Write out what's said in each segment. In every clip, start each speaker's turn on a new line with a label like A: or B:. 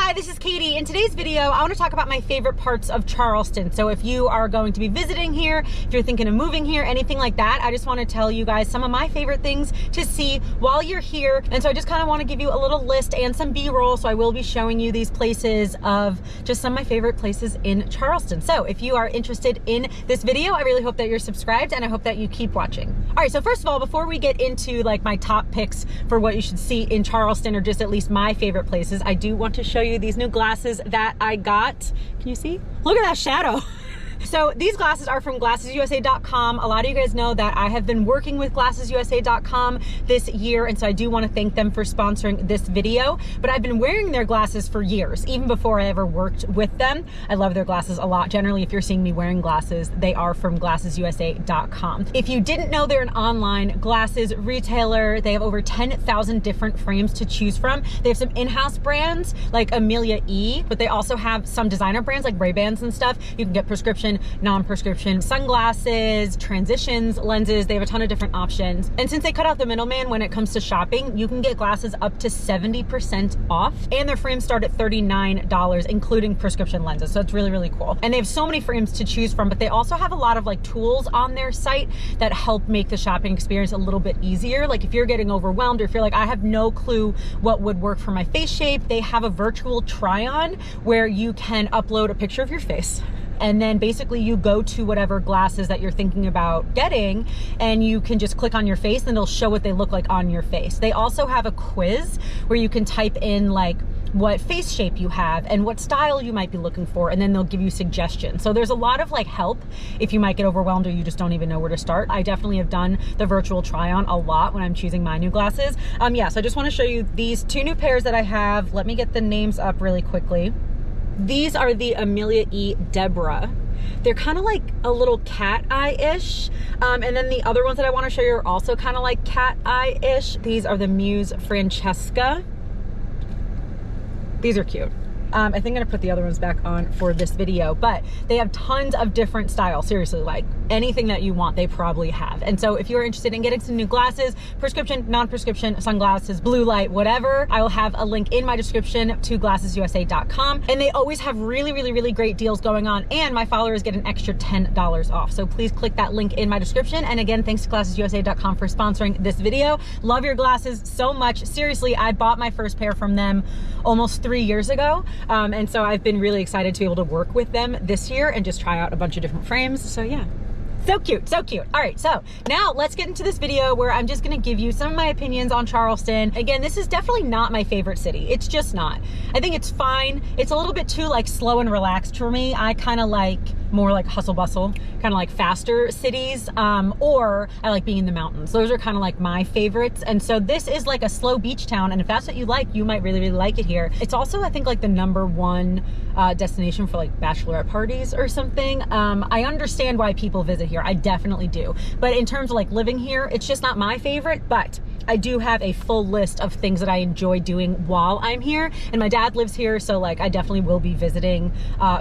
A: Hi, this is Katie. In today's video, I want to talk about my favorite parts of Charleston. So if you are going to be visiting here, if you're thinking of moving here, anything like that, I just want to tell you guys some of my favorite things to see while you're here. And so I just kind of want to give you a little list and some B-roll. So I will be showing you these places of just some of my favorite places in Charleston. So if you are interested in this video, I really hope that you're subscribed and I hope that you keep watching. All right, so first of all, before we get into like my top picks for what you should see in Charleston, or just at least my favorite places, I do want to show you these new glasses that I got. Can you see? Look at that shadow. So these glasses are from GlassesUSA.com. A lot of you guys know that I have been working with GlassesUSA.com this year, and so I do want to thank them for sponsoring this video. But I've been wearing their glasses for years, even before I ever worked with them. I love their glasses a lot. Generally, if you're seeing me wearing glasses, they are from GlassesUSA.com. If you didn't know, they're an online glasses retailer. They have over 10,000 different frames to choose from. They have some in-house brands like Amelia E, but they also have some designer brands like Ray-Bans and stuff. You can get prescription, non-prescription sunglasses, transitions, lenses. They have a ton of different options. And since they cut out the middleman when it comes to shopping, you can get glasses up to 70% off. And their frames start at $39, including prescription lenses. So it's really, really cool. And they have so many frames to choose from, but they also have a lot of like tools on their site that help make the shopping experience a little bit easier. Like if you're getting overwhelmed, or if you're like, I have no clue what would work for my face shape, they have a virtual try-on where you can upload a picture of your face. And then basically you go to whatever glasses that you're thinking about getting, and you can just click on your face and it'll show what they look like on your face. They also have a quiz where you can type in like what face shape you have and what style you might be looking for, and then they'll give you suggestions. So there's a lot of like help if you might get overwhelmed or you just don't even know where to start. I definitely have done the virtual try on a lot when I'm choosing my new glasses. Yeah, so I just want to show you these two new pairs that I have. Let me get the names up really quickly. These are the Amelia E Deborah. They're kind of like a little cat eye-ish. And then the other ones that I want to show you are also kind of like cat eye-ish. These are the Muse Francesca. These are cute. I think I'm gonna put the other ones back on for this video, but they have tons of different styles. Seriously, like anything that you want, they probably have. And so if you're interested in getting some new glasses, prescription, non-prescription, sunglasses, blue light, whatever, I will have a link in my description to GlassesUSA.com. And they always have really, really, really great deals going on. And my followers get an extra $10 off. So please click that link in my description. And again, thanks to GlassesUSA.com for sponsoring this video. Love your glasses so much. Seriously, I bought my first pair from them almost 3 years ago. And so I've been really excited to be able to work with them this year and just try out a bunch of different frames. So yeah. So cute, so cute. All right, so now let's get into this video where I'm just gonna give you some of my opinions on Charleston. Again, this is definitely not my favorite city. It's just not. I think it's fine. It's a little bit too like slow and relaxed for me. I kind of like more like hustle bustle, kind of like faster cities, or I like being in the mountains. Those are kind of like my favorites. And so this is like a slow beach town, and if that's what you like, you might really, really like it here. It's also, I think, like the #1 destination for like bachelorette parties or something. I understand why people visit here. I definitely do. But in terms of like living here, it's just not my favorite, but I do have a full list of things that I enjoy doing while I'm here. And my dad lives here, so like I definitely will be visiting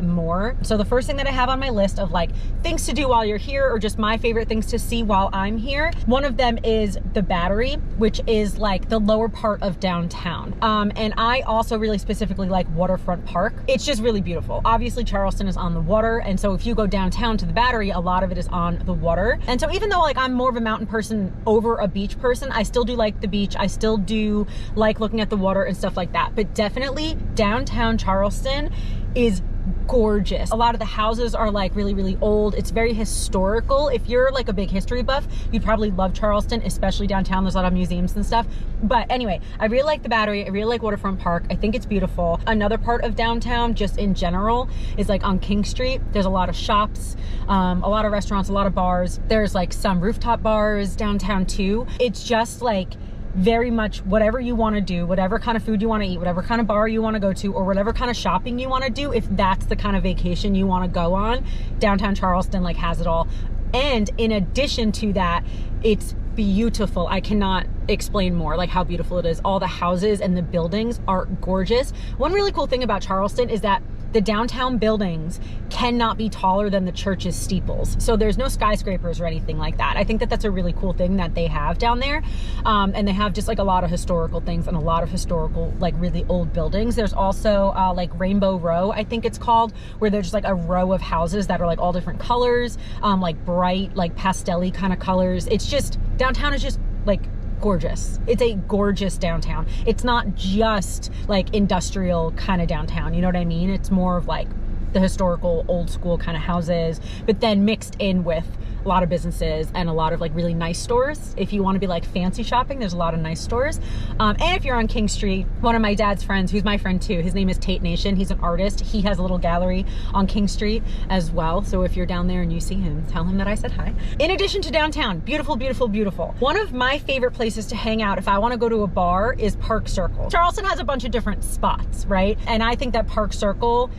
A: more. So the first thing that I have on my list of like things to do while you're here, or just my favorite things to see while I'm here, one of them is the Battery, which is like the lower part of downtown. And I also really specifically like Waterfront Park. It's just really beautiful. Obviously Charleston is on the water, and so if you go downtown to the Battery, a lot of it is on the water. And so even though like I'm more of a mountain person over a beach person, I still do like the beach. I still do like looking at the water and stuff like that. But definitely downtown Charleston is gorgeous. A lot of the houses are like really, really old. It's very historical. If you're like a big history buff, you'd probably love Charleston, especially downtown. There's a lot of museums and stuff. But anyway, I really like the Battery. I really like Waterfront Park. I think it's beautiful. Another part of downtown, just in general, is like on King Street. There's a lot of shops, a lot of restaurants, a lot of bars. There's like some rooftop bars downtown too. It's just like very much whatever you want to do, whatever kind of food you want to eat, whatever kind of bar you want to go to, or whatever kind of shopping you want to do, if that's the kind of vacation you want to go on, downtown Charleston like has it all. And in addition to that, it's beautiful. I cannot explain more like how beautiful it is. All the houses and the buildings are gorgeous. One really cool thing about Charleston is that the downtown buildings cannot be taller than the church's steeples. So there's no skyscrapers or anything like that. I think that that's a really cool thing that they have down there. And they have just like a lot of historical things and a lot of historical, like really old buildings. There's also like Rainbow Row, I think it's called, where there's just like a row of houses that are like all different colors, like bright, like pastel-y kind of colors. It's just, downtown is just like gorgeous. It's a gorgeous downtown. It's not just like industrial kind of downtown, you know what I mean? It's more of like the historical old school kind of houses, but then mixed in with a lot of businesses and a lot of like really nice stores. If you want to be like fancy shopping, there's a lot of nice stores. And if you're on King Street, one of my dad's friends, who's my friend too, his name is Tate Nation. He's an artist. He has a little gallery on King Street as well. So if you're down there and you see him, tell him that I said hi. In addition to downtown, beautiful, beautiful, beautiful. One of my favorite places to hang out if I want to go to a bar is Park Circle. Charleston has a bunch of different spots, right? And I think that Park Circle,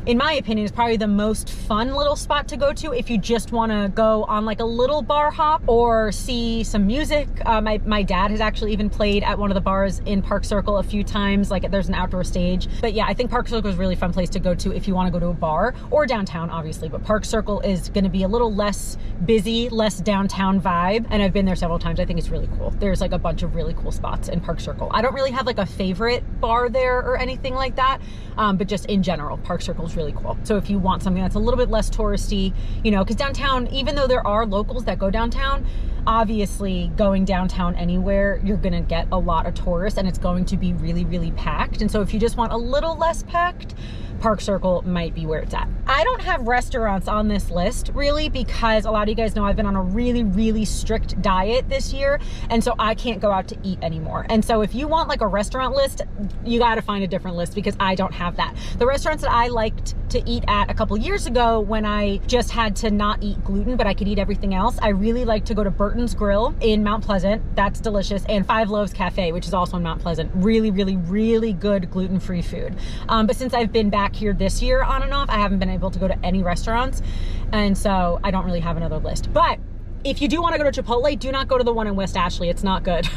A: in my opinion, is probably the most fun little spot to go to if you just want to go on like a little bar hop or see some music. My dad has actually even played at one of the bars in Park Circle a few times. Like there's an outdoor stage. But yeah, I think Park Circle is a really fun place to go to if you want to go to a bar, or downtown obviously. But Park Circle is going to be a little less busy, less downtown vibe. And I've been there several times. I think it's really cool. There's like a bunch of really cool spots in Park Circle. I don't really have like a favorite bar there or anything like that. But just in general, Park Circle is really cool. So if you want something that's a little bit less touristy, you know, because downtown, even though there are locals that go downtown, obviously going downtown anywhere, you're gonna get a lot of tourists and it's going to be really, really packed. And so if you just want a little less packed, Park Circle might be where it's at. I don't have restaurants on this list really because a lot of you guys know I've been on a really, really strict diet this year. And so I can't go out to eat anymore. And so if you want like a restaurant list, you got to find a different list because I don't have that. The restaurants that I liked to eat at a couple years ago when I just had to not eat gluten, but I could eat everything else, I really like to go to Burton's Grill in Mount Pleasant. That's delicious. And Five Loaves Cafe, which is also in Mount Pleasant. Really, really, really good gluten-free food. But since I've been back here this year on and off, I haven't been able to go to any restaurants, and so I don't really have another list. But if you do want to go to Chipotle, do not go to the one in West Ashley. It's not good.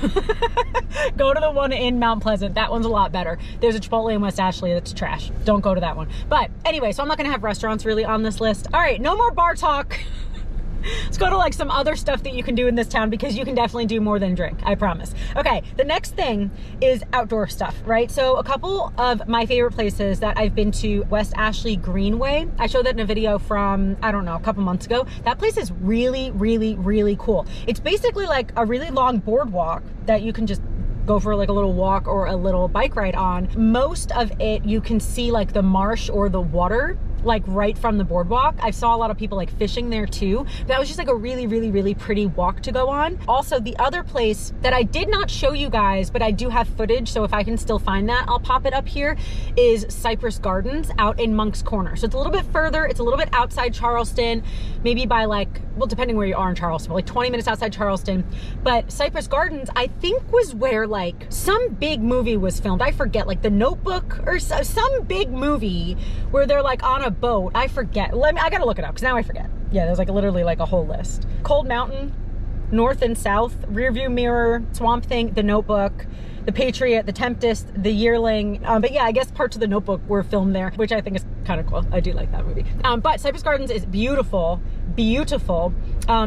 A: Go to the one in Mount Pleasant. That one's a lot better. There's a Chipotle in West Ashley that's trash. Don't go to that one. But anyway, so I'm not going to have restaurants really on this list. All right, no more bar talk. Let's go to like some other stuff that you can do in this town because you can definitely do more than drink, I promise. Okay, the next thing is outdoor stuff, right? So a couple of my favorite places that I've been to, West Ashley Greenway. I showed that in a video from, I don't know, a couple months ago. That place is really, really, really cool. It's basically like a really long boardwalk that you can just go for like a little walk or a little bike ride on. Most of it, you can see like the marsh or the water like right from the boardwalk. I saw a lot of people like fishing there too. That was just like a really, really, really pretty walk to go on. Also, the other place that I did not show you guys, but I do have footage, so if I can still find that, I'll pop it up here, is Cypress Gardens out in Monk's Corner. So it's a little bit further, it's a little bit outside Charleston, maybe by like, well, depending where you are in Charleston, like 20 minutes outside Charleston. But Cypress Gardens, I think was where like some big movie was filmed. I forget, like The Notebook or some big movie where they're like on a boat. I forget. I gotta look it up because now I forget. Yeah, there's like literally like a whole list. Cold Mountain, North and South, Rearview Mirror, Swamp Thing, The Notebook, The Patriot, The Tempest, The Yearling. But yeah, I guess parts of The Notebook were filmed there, which I think is kind of cool. I do like that movie. But Cypress Gardens is beautiful, beautiful.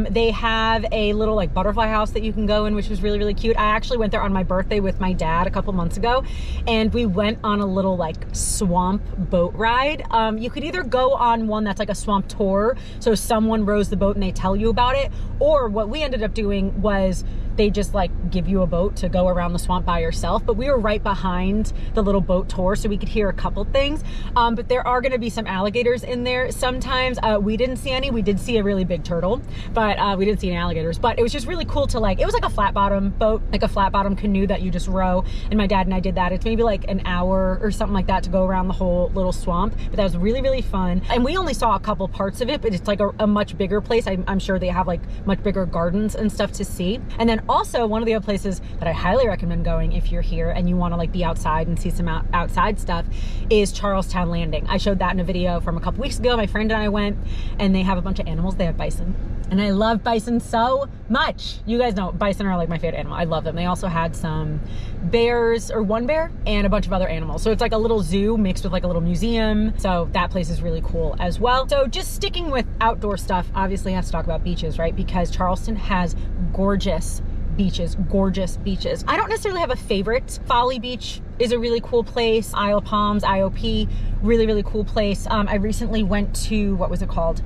A: They have a little like butterfly house that you can go in, which was really, really cute. I actually went there on my birthday with my dad a couple months ago, and we went on a little like swamp boat ride. You could either go on one that's like a swamp tour, so someone rows the boat and they tell you about it, or what we ended up doing was they just like give you a boat to go around the swamp by yourself. But we were right behind the little boat tour, so we could hear a couple things. But there are gonna be some alligators in there sometimes. We didn't see any. We did see a really big turtle, but we didn't see any alligators. But it was just really cool to like, it was like a flat bottom boat, like a flat bottom canoe that you just row. And my dad and I did that. It's maybe like an hour or something like that to go around the whole little swamp. But that was really, really fun. And we only saw a couple parts of it, but it's like a much bigger place. I'm sure they have like much bigger gardens and stuff to see. And then also one of the other places that I highly recommend going if you're here and you want to like be outside and see some outside stuff is Charlestown Landing. I showed that in a video from a couple weeks ago. My friend and I went, and they have a bunch of animals. They have bison, and I love bison so much. You guys know bison are like my favorite animal. I love them. They also had some bears, or one bear, and a bunch of other animals. So it's like a little zoo mixed with like a little museum. So that place is really cool as well. So just sticking with outdoor stuff, obviously I have to talk about beaches, right? Because Charleston has gorgeous beaches, gorgeous beaches. I don't necessarily have a favorite. Folly Beach is a really cool place. Isle of Palms, IOP, really, really cool place. I recently went to, what was it called?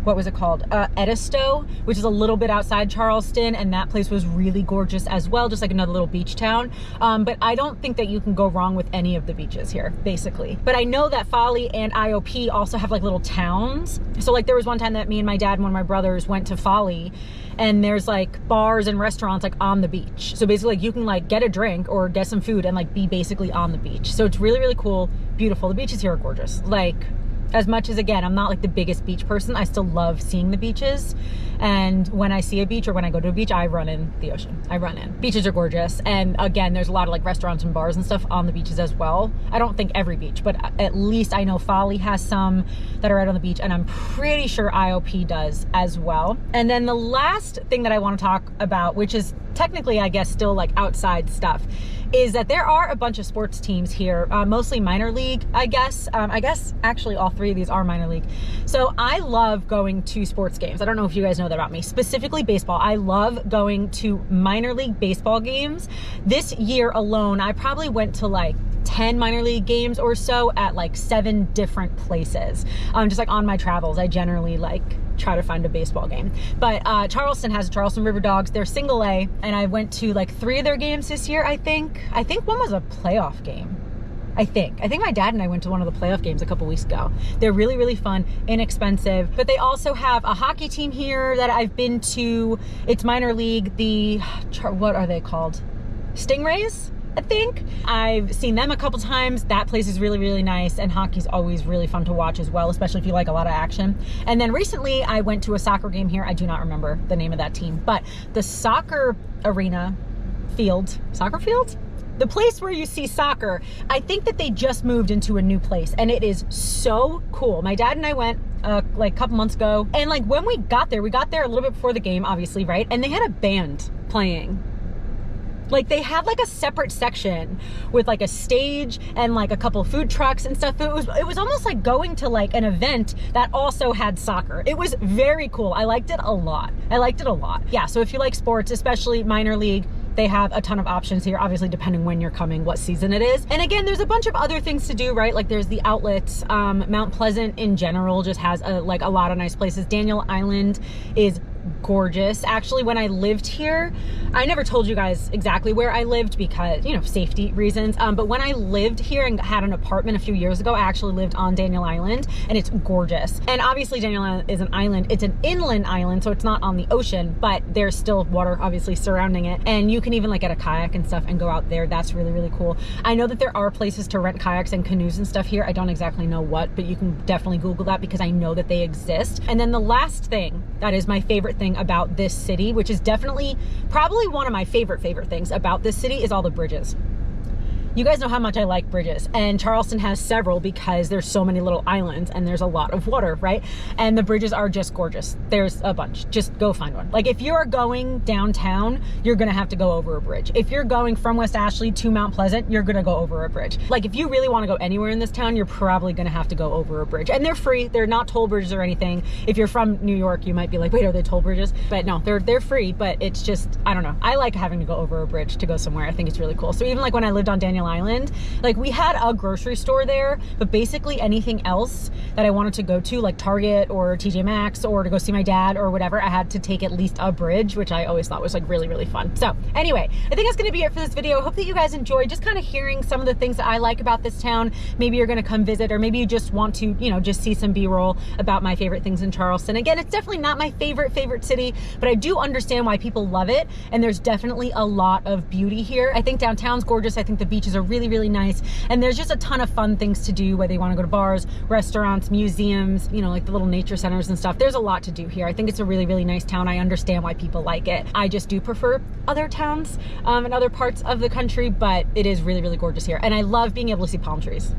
A: Edisto, which is a little bit outside Charleston, and that place was really gorgeous as well, just like another little beach town. But I don't think that you can go wrong with any of the beaches here, basically. But I know that Folly and IOP also have like little towns. So like there was one time that me and my dad and one of my brothers went to Folly, and there's like bars and restaurants like on the beach. So basically like you can like get a drink or get some food and like be basically on the beach. So it's really, really cool, beautiful. The beaches here are gorgeous. Like, as much as, again, I'm not like the biggest beach person, I still love seeing the beaches. And when I see a beach or when I go to a beach, I run in the ocean. I run in. Beaches are gorgeous. And again, there's a lot of like restaurants and bars and stuff on the beaches as well. I don't think every beach, but at least I know Folly has some that are right on the beach, and I'm pretty sure IOP does as well. And then the last thing that I want to talk about, which is technically, I guess, still like outside stuff, is that there are a bunch of sports teams here, mostly minor league, I guess. I guess actually all three of these are minor league. So I love going to sports games. I don't know if you guys know that about me, specifically baseball. I love going to minor league baseball games. This year alone, I probably went to like 10 minor league games or so at like 7 different places. Just like on my travels, I generally like try to find a baseball game. But Charleston has Charleston River Dogs. They're single A, and I went to like 3 of their games this year, I think. I think one was a playoff game. I think my dad and I went to one of the playoff games a couple weeks ago. They're really, really fun, inexpensive. But they also have a hockey team here that I've been to. It's minor league. What are they called? Stingrays, I think. I've seen them a couple times. That place is really, really nice, and hockey's always really fun to watch as well, especially if you like a lot of action. And then recently I went to a soccer game here. I do not remember the name of that team, but the soccer arena field, soccer field? The place where you see soccer, I think that they just moved into a new place, and it is so cool. My dad and I went like a couple months ago, and like when we got there a little bit before the game, obviously, right? And they had a band playing. Like they had like a separate section with like a stage and like a couple food trucks and stuff. It was almost like going to like an event that also had soccer. It was very cool. I liked it a lot. Yeah, so if you like sports, especially minor league, they have a ton of options here, obviously depending when you're coming, what season it is. And again, there's a bunch of other things to do, right? Like there's the outlets. Mount Pleasant in general just has a lot of nice places. Daniel Island is gorgeous. Actually, when I lived here, I never told you guys exactly where I lived because, you know, safety reasons. But when I lived here and had an apartment a few years ago, I actually lived on Daniel Island, and it's gorgeous. And obviously Daniel Island is an island. It's an inland island, so it's not on the ocean, but there's still water obviously surrounding it. And you can even like get a kayak and stuff and go out there. That's really, really cool. I know that there are places to rent kayaks and canoes and stuff here. I don't exactly know what, but you can definitely Google that because I know that they exist. And then the last thing that is my favorite thing about this city, which is definitely probably one of my favorite things about this city, is all the bridges. You guys know how much I like bridges, and Charleston has several because there's so many little islands and there's a lot of water, right? And the bridges are just gorgeous. There's a bunch. Just go find one. Like if you're going downtown, you're gonna have to go over a bridge. If you're going from West Ashley to Mount Pleasant, you're gonna go over a bridge. Like if you really wanna go anywhere in this town, you're probably gonna have to go over a bridge. And they're free. They're not toll bridges or anything. If you're from New York, you might be like, wait, are they toll bridges? But no, they're free, but it's just, I don't know. I like having to go over a bridge to go somewhere. I think it's really cool. So even like when I lived on Daniel Island, like we had a grocery store there, but basically anything else that I wanted to go to, like Target or TJ Maxx or to go see my dad or whatever, I had to take at least a bridge, which I always thought was like really, really fun. So anyway, I think that's gonna be it for this video. I hope that you guys enjoyed just kind of hearing some of the things that I like about this town. Maybe you're gonna come visit, or maybe you just want to, you know, just see some B-roll about my favorite things in Charleston. Again, it's definitely not my favorite city, but I do understand why people love it, and there's definitely a lot of beauty here. I think downtown's gorgeous. I think the beaches are really, really nice. And there's just a ton of fun things to do, whether you want to go to bars, restaurants, museums, you know, like the little nature centers and stuff. There's a lot to do here. I think it's a really, really nice town. I understand why people like it. I just do prefer other towns and other parts of the country, but it is really, really gorgeous here. And I love being able to see palm trees.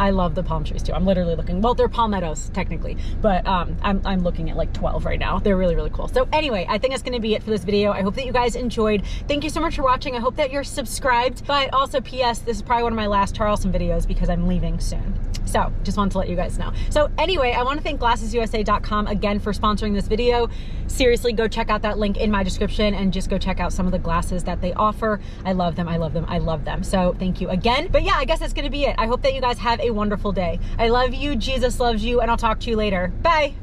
A: I love the palm trees too. I'm literally looking, well, they're palmettos technically, but I'm looking at like 12 right now. They're really, really cool. So anyway, I think that's gonna be it for this video. I hope that you guys enjoyed. Thank you so much for watching. I hope that you're subscribed, but also PS, this is probably one of my last Charleston videos because I'm leaving soon. So just wanted to let you guys know. So anyway, I want to thank GlassesUSA.com again for sponsoring this video. Seriously, go check out that link in my description and just go check out some of the glasses that they offer. I love them, I love them, I love them. So thank you again. But yeah, I guess that's gonna be it. I hope that you guys have a wonderful day. I love you, Jesus loves you, and I'll talk to you later. Bye.